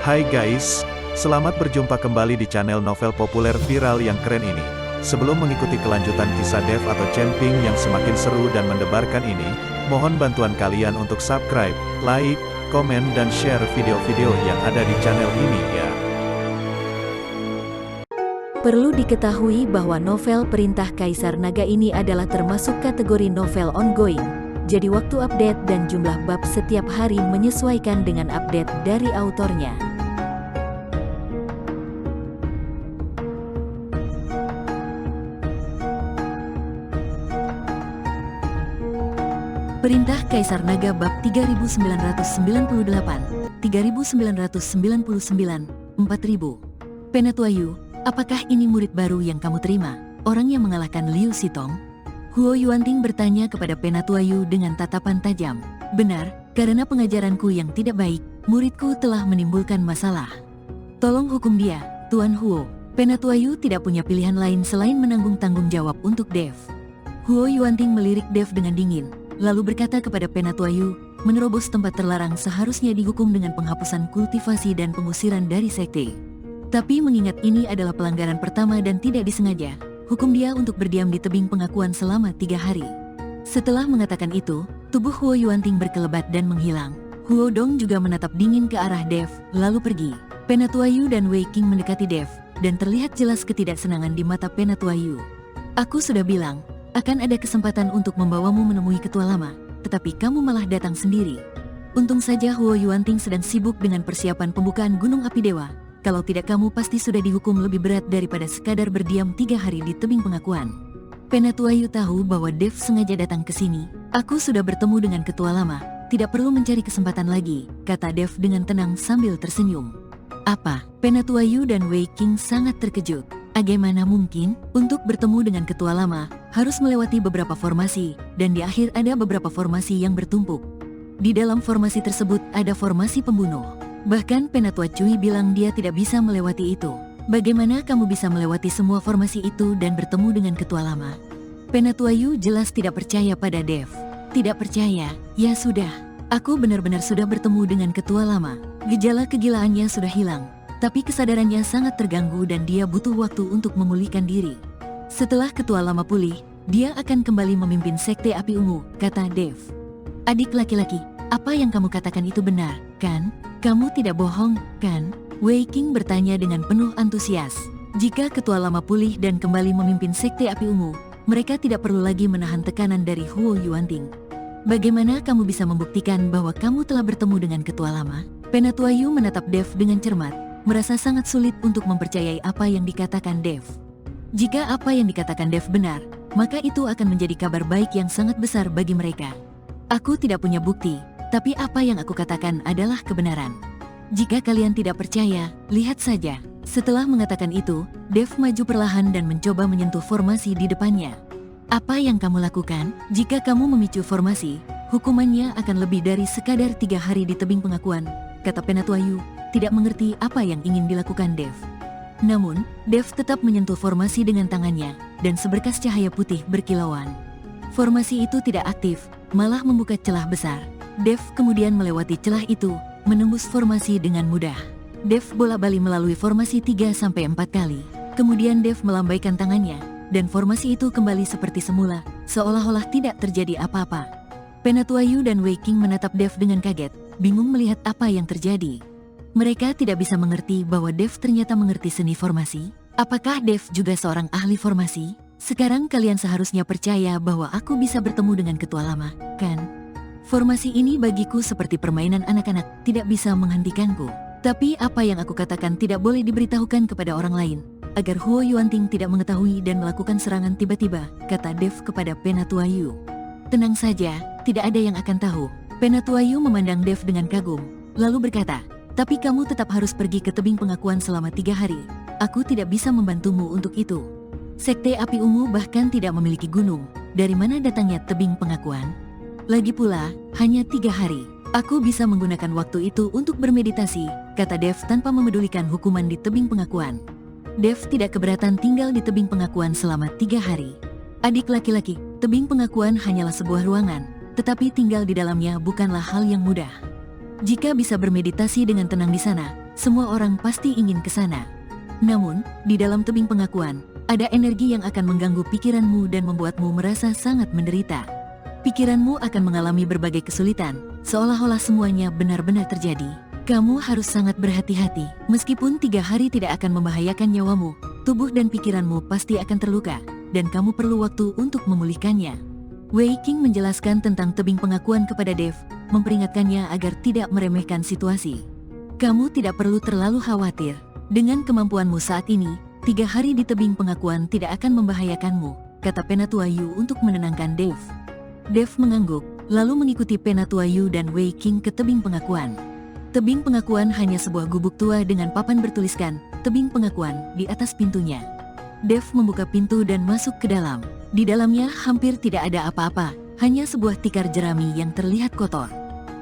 Hai guys, selamat berjumpa kembali di channel novel populer viral yang keren ini. Sebelum mengikuti kelanjutan kisah Dev atau Camping yang semakin seru dan mendebarkan ini, mohon bantuan kalian untuk subscribe, like, komen dan share video-video yang ada di channel ini ya. Perlu diketahui bahwa novel Perintah Kaisar Naga ini adalah termasuk kategori novel ongoing. Jadi waktu update dan jumlah bab setiap hari menyesuaikan dengan update dari autornya. Perintah Kaisar Naga bab 3998, 3999, 4000. Penatuayu, apakah ini murid baru yang kamu terima, orang yang mengalahkan Liu Sitong? Huo Yuanting bertanya kepada Penatuayu dengan tatapan tajam. Benar, karena pengajaranku yang tidak baik, muridku telah menimbulkan masalah. Tolong hukum dia, Tuan Huo. Penatuayu tidak punya pilihan lain selain menanggung tanggung jawab untuk Dev. Huo Yuanting melirik Dev dengan dingin, lalu berkata kepada Penatuayu, menerobos tempat terlarang seharusnya dihukum dengan penghapusan kultivasi dan pengusiran dari sekte. Tapi mengingat ini adalah pelanggaran pertama dan tidak disengaja, hukum dia untuk berdiam di tebing pengakuan selama 3 hari. Setelah mengatakan itu, tubuh Huo Yuanting berkelebat dan menghilang. Huo Dong juga menatap dingin ke arah Dev, lalu pergi. Penatuayu dan Wei Qing mendekati Dev, dan terlihat jelas ketidaksenangan di mata Penatuayu. Aku sudah bilang, akan ada kesempatan untuk membawamu menemui ketua lama, tetapi kamu malah datang sendiri. Untung saja Huo Yuanting sedang sibuk dengan persiapan pembukaan Gunung Api Dewa. Kalau tidak kamu pasti sudah dihukum lebih berat daripada sekadar berdiam 3 hari di tebing pengakuan. Penatuayu tahu bahwa Dev sengaja datang ke sini. Aku sudah bertemu dengan ketua lama, tidak perlu mencari kesempatan lagi, kata Dev dengan tenang sambil tersenyum. Apa? Penatuayu dan Wei Qing sangat terkejut. Bagaimana mungkin, untuk bertemu dengan ketua lama, harus melewati beberapa formasi, dan di akhir ada beberapa formasi yang bertumpuk. Di dalam formasi tersebut ada formasi pembunuh. Bahkan Penatua Cui bilang dia tidak bisa melewati itu. Bagaimana kamu bisa melewati semua formasi itu dan bertemu dengan ketua lama? Penatua Yu jelas tidak percaya pada Dev. Tidak percaya, ya sudah. Aku benar-benar sudah bertemu dengan ketua lama. Gejala kegilaannya sudah hilang. Tapi kesadarannya sangat terganggu dan dia butuh waktu untuk memulihkan diri. Setelah ketua lama pulih, dia akan kembali memimpin Sekte Api Ungu, kata Dev. Adik laki-laki, apa yang kamu katakan itu benar, kan? Kamu tidak bohong, kan? Wei Qing bertanya dengan penuh antusias. Jika ketua lama pulih dan kembali memimpin Sekte Api Ungu, mereka tidak perlu lagi menahan tekanan dari Huo Yuanting. Bagaimana kamu bisa membuktikan bahwa kamu telah bertemu dengan ketua lama? Penatuayu menatap Dev dengan cermat, merasa sangat sulit untuk mempercayai apa yang dikatakan Dev. Jika apa yang dikatakan Dev benar, maka itu akan menjadi kabar baik yang sangat besar bagi mereka. Aku tidak punya bukti, tapi apa yang aku katakan adalah kebenaran. Jika kalian tidak percaya, lihat saja. Setelah mengatakan itu, Dev maju perlahan dan mencoba menyentuh formasi di depannya. Apa yang kamu lakukan? Jika kamu memicu formasi, hukumannya akan lebih dari sekadar 3 hari di tebing pengakuan, kata Penatuayu, tidak mengerti apa yang ingin dilakukan Dev. Namun, Dev tetap menyentuh formasi dengan tangannya, dan seberkas cahaya putih berkilauan. Formasi itu tidak aktif, malah membuka celah besar. Dev kemudian melewati celah itu, menembus formasi dengan mudah. Dev bolak-balik melalui formasi 3-4 kali. Kemudian Dev melambaikan tangannya, dan formasi itu kembali seperti semula, seolah-olah tidak terjadi apa-apa. Penatuayu dan Wei Qing menatap Dev dengan kaget, bingung melihat apa yang terjadi. Mereka tidak bisa mengerti bahwa Dev ternyata mengerti seni formasi. Apakah Dev juga seorang ahli formasi? Sekarang kalian seharusnya percaya bahwa aku bisa bertemu dengan ketua lama, kan? Formasi ini bagiku seperti permainan anak-anak, tidak bisa menghentikanku. Tapi apa yang aku katakan tidak boleh diberitahukan kepada orang lain, agar Huo Yuanting tidak mengetahui dan melakukan serangan tiba-tiba, kata Dev kepada Penatuayu. Tenang saja, tidak ada yang akan tahu. Penatuayu memandang Dev dengan kagum, lalu berkata, tapi kamu tetap harus pergi ke tebing pengakuan selama 3 hari. Aku tidak bisa membantumu untuk itu. Sekte Api Ungu bahkan tidak memiliki gunung. Dari mana datangnya tebing pengakuan? Lagi pula, hanya 3 hari. Aku bisa menggunakan waktu itu untuk bermeditasi, kata Dev tanpa memedulikan hukuman di tebing pengakuan. Dev tidak keberatan tinggal di tebing pengakuan selama 3 hari. Adik laki-laki, tebing pengakuan hanyalah sebuah ruangan, tetapi tinggal di dalamnya bukanlah hal yang mudah. Jika bisa bermeditasi dengan tenang di sana, semua orang pasti ingin ke sana. Namun, di dalam tebing pengakuan, ada energi yang akan mengganggu pikiranmu dan membuatmu merasa sangat menderita. Pikiranmu akan mengalami berbagai kesulitan, seolah-olah semuanya benar-benar terjadi. Kamu harus sangat berhati-hati. Meskipun 3 hari tidak akan membahayakan nyawamu, tubuh dan pikiranmu pasti akan terluka, dan kamu perlu waktu untuk memulihkannya. Wei Qing menjelaskan tentang tebing pengakuan kepada Dev, memperingatkannya agar tidak meremehkan situasi. Kamu tidak perlu terlalu khawatir. Dengan kemampuanmu saat ini, 3 hari di tebing pengakuan tidak akan membahayakanmu, kata Penatua Yu untuk menenangkan Dev. Dev mengangguk, lalu mengikuti Penatua Yu dan Wei Qing ke tebing pengakuan. Tebing pengakuan hanya sebuah gubuk tua dengan papan bertuliskan, tebing pengakuan, di atas pintunya. Dev membuka pintu dan masuk ke dalam. Di dalamnya hampir tidak ada apa-apa, hanya sebuah tikar jerami yang terlihat kotor.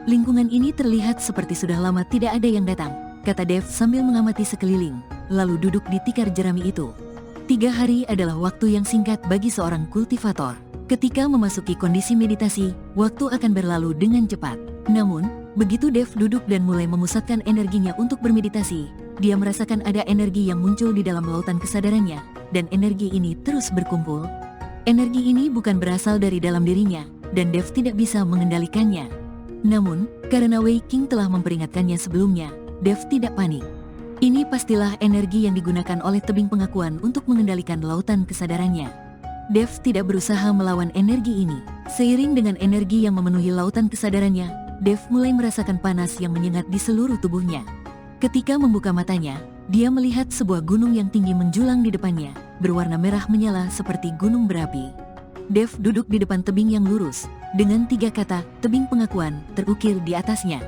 Lingkungan ini terlihat seperti sudah lama tidak ada yang datang, kata Dev sambil mengamati sekeliling, lalu duduk di tikar jerami itu. 3 hari adalah waktu yang singkat bagi seorang kultivator. Ketika memasuki kondisi meditasi, waktu akan berlalu dengan cepat. Namun, begitu Dev duduk dan mulai memusatkan energinya untuk bermeditasi, dia merasakan ada energi yang muncul di dalam lautan kesadarannya, dan energi ini terus berkumpul. Energi ini bukan berasal dari dalam dirinya, dan Dev tidak bisa mengendalikannya. Namun, karena Wei Qing telah memperingatkannya sebelumnya, Dev tidak panik. Ini pastilah energi yang digunakan oleh tebing pengakuan untuk mengendalikan lautan kesadarannya. Dev tidak berusaha melawan energi ini. Seiring dengan energi yang memenuhi lautan kesadarannya, Dev mulai merasakan panas yang menyengat di seluruh tubuhnya. Ketika membuka matanya, dia melihat sebuah gunung yang tinggi menjulang di depannya, berwarna merah menyala seperti gunung berapi. Dev duduk di depan tebing yang lurus, dengan 3 kata, tebing pengakuan, terukir di atasnya.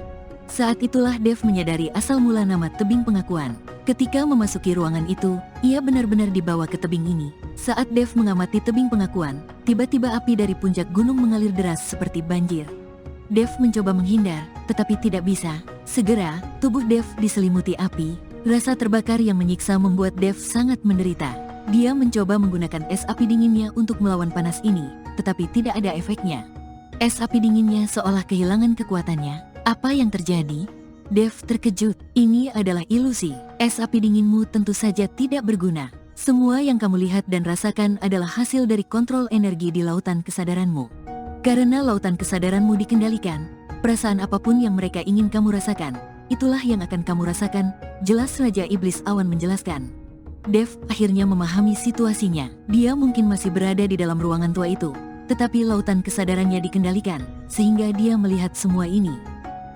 Saat itulah Dev menyadari asal mula nama tebing pengakuan. Ketika memasuki ruangan itu, ia benar-benar dibawa ke tebing ini. Saat Dev mengamati tebing pengakuan, tiba-tiba api dari puncak gunung mengalir deras seperti banjir. Dev mencoba menghindar, tetapi tidak bisa. Segera, tubuh Dev diselimuti api. Rasa terbakar yang menyiksa membuat Dev sangat menderita. Dia mencoba menggunakan es api dinginnya untuk melawan panas ini, tetapi tidak ada efeknya. Es api dinginnya seolah kehilangan kekuatannya. Apa yang terjadi? Dev terkejut. Ini adalah ilusi. Es api dinginmu tentu saja tidak berguna. Semua yang kamu lihat dan rasakan adalah hasil dari kontrol energi di lautan kesadaranmu. Karena lautan kesadaranmu dikendalikan, perasaan apapun yang mereka ingin kamu rasakan, itulah yang akan kamu rasakan, jelas Raja Iblis Awan menjelaskan. Dev akhirnya memahami situasinya. Dia mungkin masih berada di dalam ruangan tua itu, tetapi lautan kesadarannya dikendalikan, sehingga dia melihat semua ini.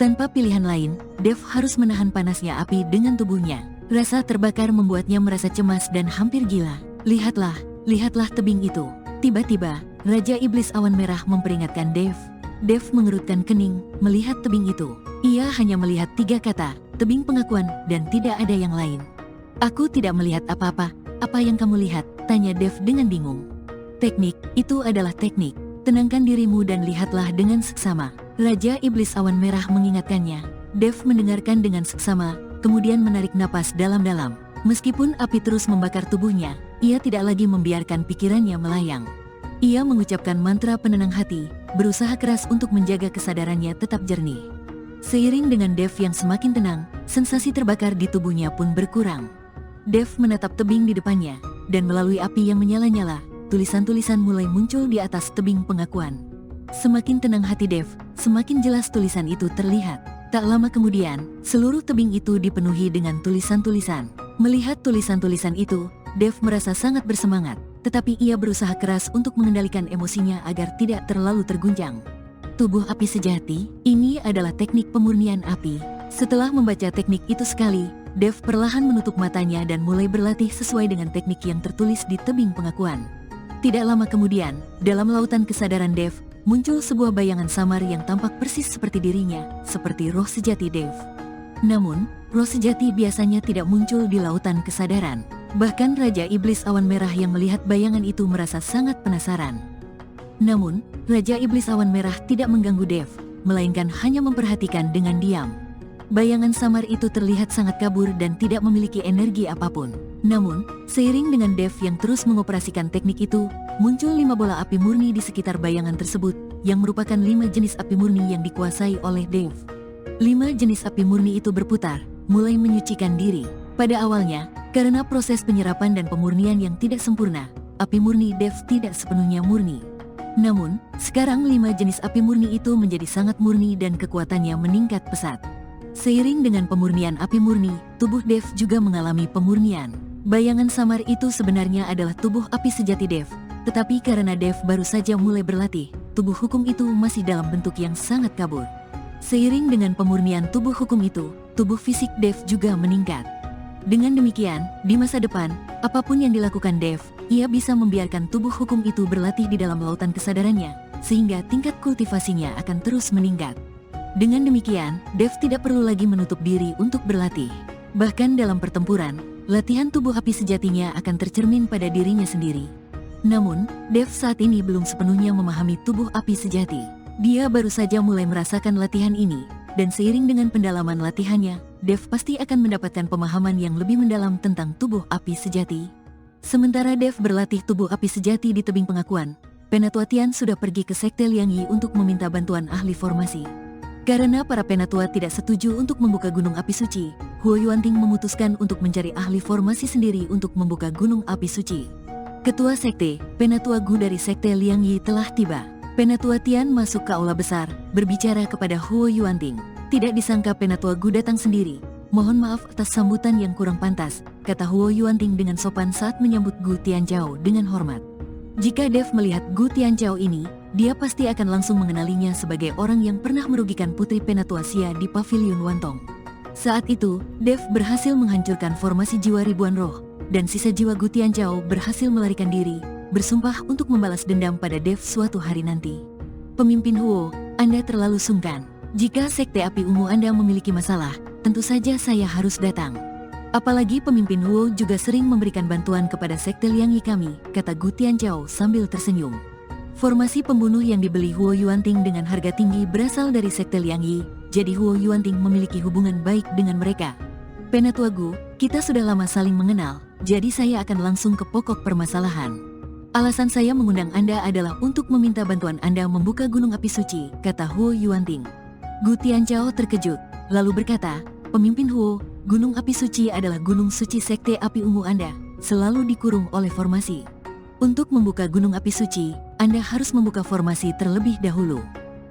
Tanpa pilihan lain, Dev harus menahan panasnya api dengan tubuhnya. Rasa terbakar membuatnya merasa cemas dan hampir gila. Lihatlah tebing itu. Tiba-tiba, Raja Iblis Awan Merah memperingatkan Dev. Dev mengerutkan kening, melihat tebing itu. Ia hanya melihat 3 kata, tebing pengakuan, dan tidak ada yang lain. Aku tidak melihat apa-apa. Apa yang kamu lihat? Tanya Dev dengan bingung. Teknik, itu adalah teknik. Tenangkan dirimu dan lihatlah dengan seksama. Raja Iblis Awan Merah mengingatkannya. Dev mendengarkan dengan seksama, kemudian menarik napas dalam-dalam. Meskipun api terus membakar tubuhnya, ia tidak lagi membiarkan pikirannya melayang. Ia mengucapkan mantra penenang hati, berusaha keras untuk menjaga kesadarannya tetap jernih. Seiring dengan Dev yang semakin tenang, sensasi terbakar di tubuhnya pun berkurang. Dev menatap tebing di depannya, dan melalui api yang menyala-nyala, tulisan-tulisan mulai muncul di atas tebing pengakuan. Semakin tenang hati Dev, semakin jelas tulisan itu terlihat. Tak lama kemudian, seluruh tebing itu dipenuhi dengan tulisan-tulisan. Melihat tulisan-tulisan itu, Dev merasa sangat bersemangat, tetapi ia berusaha keras untuk mengendalikan emosinya agar tidak terlalu terguncang. Tubuh api sejati, ini adalah teknik pemurnian api. Setelah membaca teknik itu sekali, Dev perlahan menutup matanya dan mulai berlatih sesuai dengan teknik yang tertulis di tebing pengakuan. Tidak lama kemudian, dalam lautan kesadaran Dev, muncul sebuah bayangan samar yang tampak persis seperti dirinya, seperti roh sejati Dev. Namun, roh sejati biasanya tidak muncul di lautan kesadaran. Bahkan Raja Iblis Awan Merah yang melihat bayangan itu merasa sangat penasaran. Namun, Raja Iblis Awan Merah tidak mengganggu Dev, melainkan hanya memperhatikan dengan diam. Bayangan samar itu terlihat sangat kabur dan tidak memiliki energi apapun. Namun, seiring dengan Dev yang terus mengoperasikan teknik itu, muncul 5 bola api murni di sekitar bayangan tersebut, yang merupakan 5 jenis api murni yang dikuasai oleh Dev. 5 jenis api murni itu berputar, mulai menyucikan diri. Pada awalnya, karena proses penyerapan dan pemurnian yang tidak sempurna, api murni Dev tidak sepenuhnya murni. Namun, sekarang 5 jenis api murni itu menjadi sangat murni dan kekuatannya meningkat pesat. Seiring dengan pemurnian api murni, tubuh Dev juga mengalami pemurnian. Bayangan samar itu sebenarnya adalah tubuh api sejati Dev, tetapi karena Dev baru saja mulai berlatih, tubuh hukum itu masih dalam bentuk yang sangat kabur. Seiring dengan pemurnian tubuh hukum itu, tubuh fisik Dev juga meningkat. Dengan demikian, di masa depan, apapun yang dilakukan Dev, ia bisa membiarkan tubuh hukum itu berlatih di dalam lautan kesadarannya, sehingga tingkat kultivasinya akan terus meningkat. Dengan demikian, Dev tidak perlu lagi menutup diri untuk berlatih. Bahkan dalam pertempuran, latihan tubuh api sejatinya akan tercermin pada dirinya sendiri. Namun, Dev saat ini belum sepenuhnya memahami tubuh api sejati. Dia baru saja mulai merasakan latihan ini, dan seiring dengan pendalaman latihannya, Dev pasti akan mendapatkan pemahaman yang lebih mendalam tentang tubuh api sejati. Sementara Dev berlatih tubuh api sejati di tebing pengakuan, Penatua Tian sudah pergi ke Sekte Liang Yi untuk meminta bantuan ahli formasi. Karena para penatua tidak setuju untuk membuka gunung api suci, Huo Yuanting memutuskan untuk mencari ahli formasi sendiri untuk membuka gunung api suci. Ketua Sekte, Penatua Gu dari Sekte Liang Yi telah tiba. Penatua Tian masuk ke aula besar, berbicara kepada Huo Yuanting. Tidak disangka Penatua Gu datang sendiri. Mohon maaf atas sambutan yang kurang pantas, kata Huo Yuanting dengan sopan saat menyambut Gu Tianzhao dengan hormat. Jika Dev melihat Gu Tianzhao ini, dia pasti akan langsung mengenalinya sebagai orang yang pernah merugikan Putri Penatua Xia di Pavilion Wantong. Saat itu, Dev berhasil menghancurkan formasi jiwa ribuan roh, dan sisa jiwa Gu Tianzhao berhasil melarikan diri, bersumpah untuk membalas dendam pada Dev suatu hari nanti. Pemimpin Huo, Anda terlalu sungkan. Jika Sekte Api Ungu Anda memiliki masalah, tentu saja saya harus datang. Apalagi pemimpin Huo juga sering memberikan bantuan kepada Sekte Liang Yi kami, kata Gu Tianzhao sambil tersenyum. Formasi pembunuh yang dibeli Huo Yuanting dengan harga tinggi berasal dari Sekte Liang Yi, jadi Huo Yuanting memiliki hubungan baik dengan mereka. Penatua Gu, kita sudah lama saling mengenal, jadi saya akan langsung ke pokok permasalahan. Alasan saya mengundang Anda adalah untuk meminta bantuan Anda membuka gunung api suci, kata Huo Yuanting. Gu Tianzhao terkejut, lalu berkata, Pemimpin Huo, gunung api suci adalah gunung suci Sekte Api Ungu Anda, selalu dikurung oleh formasi. Untuk membuka gunung api suci, Anda harus membuka formasi terlebih dahulu.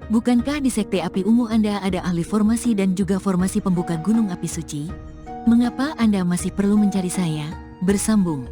Bukankah di Sekte Api Ungu Anda ada ahli formasi dan juga formasi pembuka gunung api suci? Mengapa Anda masih perlu mencari saya? Bersambung.